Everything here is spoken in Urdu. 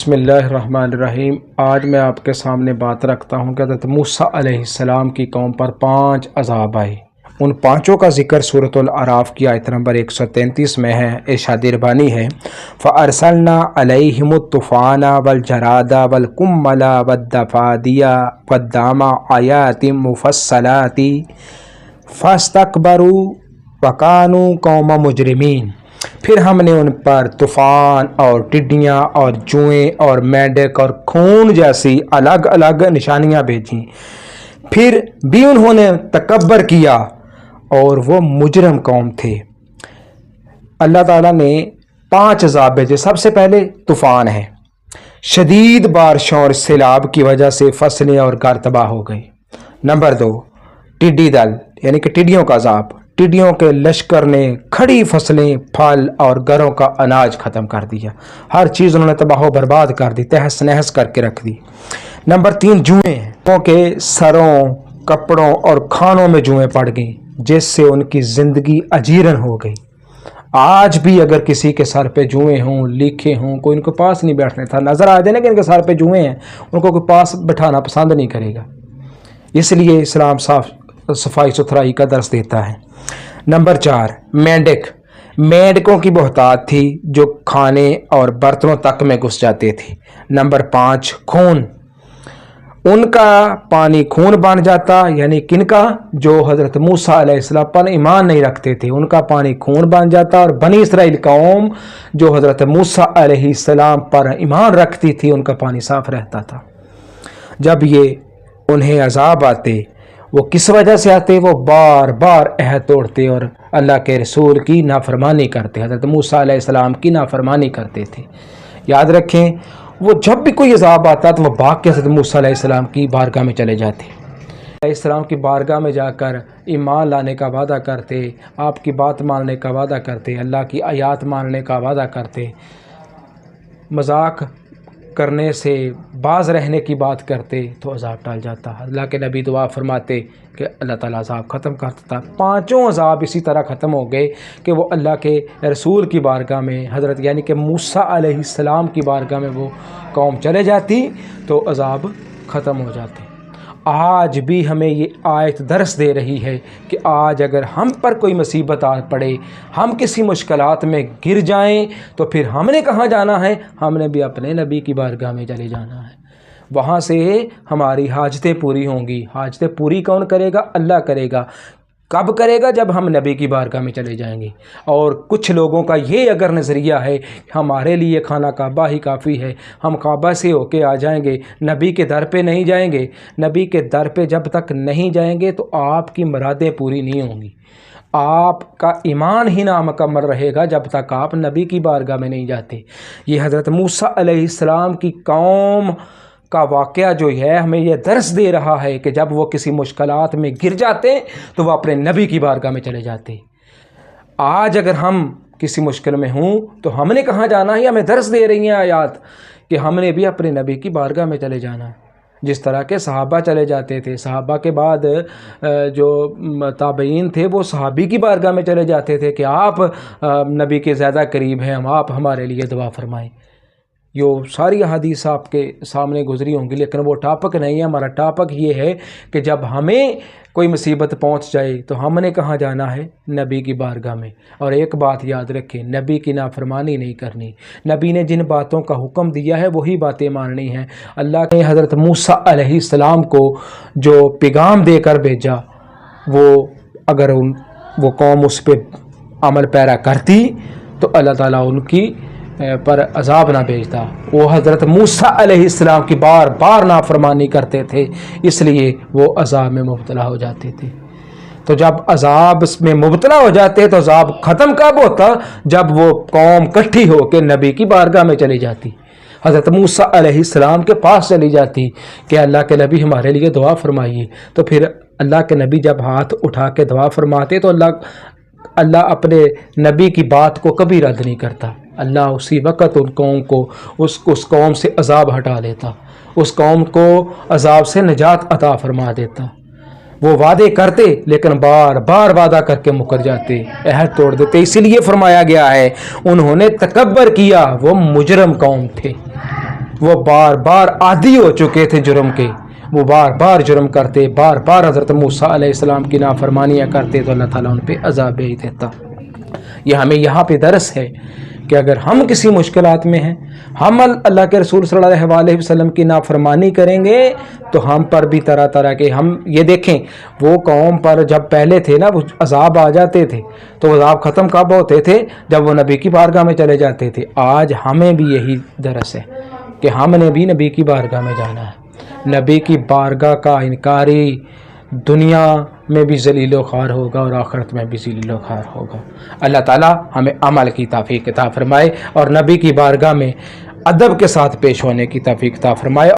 بسم اللہ الرحمن الرحیم۔ آج میں آپ کے سامنے بات رکھتا ہوں کہ حضرت موسیٰ علیہ السلام کی قوم پر 5 عذاب آئے۔ ان 5 کا ذکر سورۃ الاعراف کی آیت نمبر 133 میں ہے۔ ارشاد ربانی ہے فَأَرْسَلْنَا عَلَيْهِمُ الطُّوفَانَ وَالْجَرَادَ وَالْقُمَّلَ وَالضَّفَادِعَ وَالدَّمَ آيَاتٍ مُفَصَّلَاتٍ فَاسْتَكْبَرُوا وَكَانُوا قَوْمًا مُجْرِمِينَ۔ پھر ہم نے ان پر طوفان اور ٹڈیاں اور جوئیں اور مینڈک اور خون جیسی الگ الگ نشانیاں بھیجیں، پھر بھی انہوں نے تکبر کیا اور وہ مجرم قوم تھے۔ اللہ تعالیٰ نے 5 عذاب بھیجے۔ سب سے پہلے طوفان ہے، شدید بارشوں اور سیلاب کی وجہ سے فصلیں اور گھر تباہ ہو گئے۔ نمبر 2 ٹڈی دل یعنی کہ ٹڈیوں کا عذاب۔ ٹڈیوں کے لشکر نے کھڑی فصلیں، پھل اور گھروں کا اناج ختم کر دیا، ہر چیز انہوں نے تباہ و برباد کر دی، تہس نہس کر کے رکھ دی۔ نمبر 3 جوئیں، ان کے سروں، کپڑوں اور کھانوں میں جوئیں پڑ گئیں جس سے ان کی زندگی اجیرن ہو گئی۔ آج بھی اگر کسی کے سر پہ جوئیں ہوں، لیکھے ہوں، کوئی ان کے پاس نہیں بیٹھنے تھا، نظر آ جائے نا کہ ان کے سر پہ جوئیں ہیں، ان کو کوئی پاس بٹھانا پسند نہیں کرے گا۔ اس لیے اسلام صفائی ستھرائی کا درس دیتا ہے۔ نمبر 4 مینڈک، مینڈکوں کی بہتات تھی جو کھانے اور برتنوں تک میں گھس جاتے تھے۔ نمبر 5 خون، ان کا پانی خون بن جاتا، یعنی کن کا؟ جو حضرت موسیٰ علیہ السلام پر ایمان نہیں رکھتے تھے، ان کا پانی خون بن جاتا، اور بنی اسرائیل قوم جو حضرت موسیٰ علیہ السلام پر ایمان رکھتی تھی ان کا پانی صاف رہتا تھا۔ جب یہ انہیں عذاب آتے وہ کس وجہ سے آتے؟ وہ بار بار عہد توڑتے اور اللہ کے رسول کی نافرمانی کرتے، حضرت موسیٰ علیہ السلام کی نافرمانی کرتے تھے۔ یاد رکھیں، وہ جب بھی کوئی عذاب آتا تو وہ بھاگ کے حضرت موسیٰ علیہ السلام کی بارگاہ میں چلے جاتے، علیہ السلام کی بارگاہ میں جا کر ایمان لانے کا وعدہ کرتے، آپ کی بات ماننے کا وعدہ کرتے، اللہ کی آیات ماننے کا وعدہ کرتے، مذاق کرنے سے باز رہنے کی بات کرتے تو عذاب ٹال جاتا۔ اللہ کے نبی دعا فرماتے کہ اللہ تعالیٰ عذاب ختم کرتا تھا۔ 5 عذاب اسی طرح ختم ہو گئے کہ وہ اللہ کے رسول کی بارگاہ میں، حضرت یعنی کہ موسیٰ علیہ السلام کی بارگاہ میں وہ قوم چلے جاتی تو عذاب ختم ہو جاتے۔ آج بھی ہمیں یہ آیت درس دے رہی ہے کہ آج اگر ہم پر کوئی مصیبت آ پڑے، ہم کسی مشکلات میں گر جائیں تو پھر ہم نے کہاں جانا ہے؟ ہم نے بھی اپنے نبی کی بارگاہ میں چلے جانا ہے، وہاں سے ہماری حاجتیں پوری ہوں گی۔ حاجتیں پوری کون کرے گا؟ اللہ کرے گا۔ کب کرے گا؟ جب ہم نبی کی بارگاہ میں چلے جائیں گے۔ اور کچھ لوگوں کا یہ اگر نظریہ ہے کہ ہمارے لیے خانہ کعبہ ہی کافی ہے، ہم کعبہ سے ہو کے آ جائیں گے، نبی کے در پہ نہیں جائیں گے، نبی کے در پہ جب تک نہیں جائیں گے تو آپ کی مرادیں پوری نہیں ہوں گی، آپ کا ایمان ہی نامکمل رہے گا جب تک آپ نبی کی بارگاہ میں نہیں جاتے۔ یہ حضرت موسیٰ علیہ السلام کی قوم کا واقعہ جو ہے ہمیں یہ درس دے رہا ہے کہ جب وہ کسی مشکلات میں گر جاتے تو وہ اپنے نبی کی بارگاہ میں چلے جاتے۔ آج اگر ہم کسی مشکل میں ہوں تو ہم نے کہاں جانا ہے؟ ہمیں درس دے رہی ہیں آیات کہ ہم نے بھی اپنے نبی کی بارگاہ میں چلے جانا ہے، جس طرح کے صحابہ چلے جاتے تھے۔ صحابہ کے بعد جو تابعین تھے وہ صحابی کی بارگاہ میں چلے جاتے تھے کہ آپ نبی کے زیادہ قریب ہیں، آپ ہمارے لیے دعا فرمائیں۔ یہ ساری احادیث آپ کے سامنے گزری ہوں گی، لیکن وہ ٹاپک نہیں ہے۔ ہمارا ٹاپک یہ ہے کہ جب ہمیں کوئی مصیبت پہنچ جائے تو ہم نے کہاں جانا ہے؟ نبی کی بارگاہ میں۔ اور ایک بات یاد رکھیں، نبی کی نافرمانی نہیں کرنی، نبی نے جن باتوں کا حکم دیا ہے وہی باتیں ماننی ہیں۔ اللہ نے حضرت موسیٰ علیہ السلام کو جو پیغام دے کر بھیجا، وہ اگر وہ قوم اس پہ عمل پیرا کرتی تو اللہ تعالیٰ ان کی پر عذاب نہ بھیجتا۔ وہ حضرت موسیٰ علیہ السلام کی بار بار نافرمانی کرتے تھے، اس لیے وہ عذاب میں مبتلا ہو جاتے تھے۔ تو جب عذاب میں مبتلا ہو جاتے تو عذاب ختم کب ہوتا؟ جب وہ قوم کٹھی ہو کے نبی کی بارگاہ میں چلی جاتی، حضرت موسیٰ علیہ السلام کے پاس چلی جاتی کہ اللہ کے نبی ہمارے لیے دعا فرمائیے۔ تو پھر اللہ کے نبی جب ہاتھ اٹھا کے دعا فرماتے تو اللہ اپنے نبی کی بات کو کبھی رد نہیں کرتا۔ اللہ اسی وقت ان قوم کو اس قوم سے عذاب ہٹا لیتا، اس قوم کو عذاب سے نجات عطا فرما دیتا۔ وہ وعدے کرتے لیکن بار بار وعدہ کر کے مکر جاتے، عہد توڑ دیتے۔ اسی لیے فرمایا گیا ہے انہوں نے تکبر کیا، وہ مجرم قوم تھے۔ وہ بار بار عادی ہو چکے تھے جرم کے، وہ بار بار جرم کرتے، بار بار حضرت موسیٰ علیہ السلام کی نافرمانیاں کرتے، تو اللہ تعالیٰ ان پہ عذاب بھیج دیتا۔ یہ ہمیں یہاں پہ درس ہے کہ اگر ہم کسی مشکلات میں ہیں، ہم اللہ کے رسول صلی اللہ علیہ وسلم کی نافرمانی کریں گے، تو ہم پر بھی طرح طرح کے، ہم یہ دیکھیں وہ قوم پر جب پہلے تھے نا وہ عذاب آ جاتے تھے، تو عذاب ختم کب ہوتے تھے؟ جب وہ نبی کی بارگاہ میں چلے جاتے تھے۔ آج ہمیں بھی یہی درس ہے کہ ہم نے بھی نبی کی بارگاہ میں جانا ہے۔ نبی کی بارگاہ کا انکاری دنیا میں بھی ذلیل و خوار ہوگا اور آخرت میں بھی ذلیل و خوار ہوگا۔ اللہ تعالیٰ ہمیں عمل کی توفیق عطا فرمائے اور نبی کی بارگاہ میں ادب کے ساتھ پیش ہونے کی توفیق عطا فرمائے۔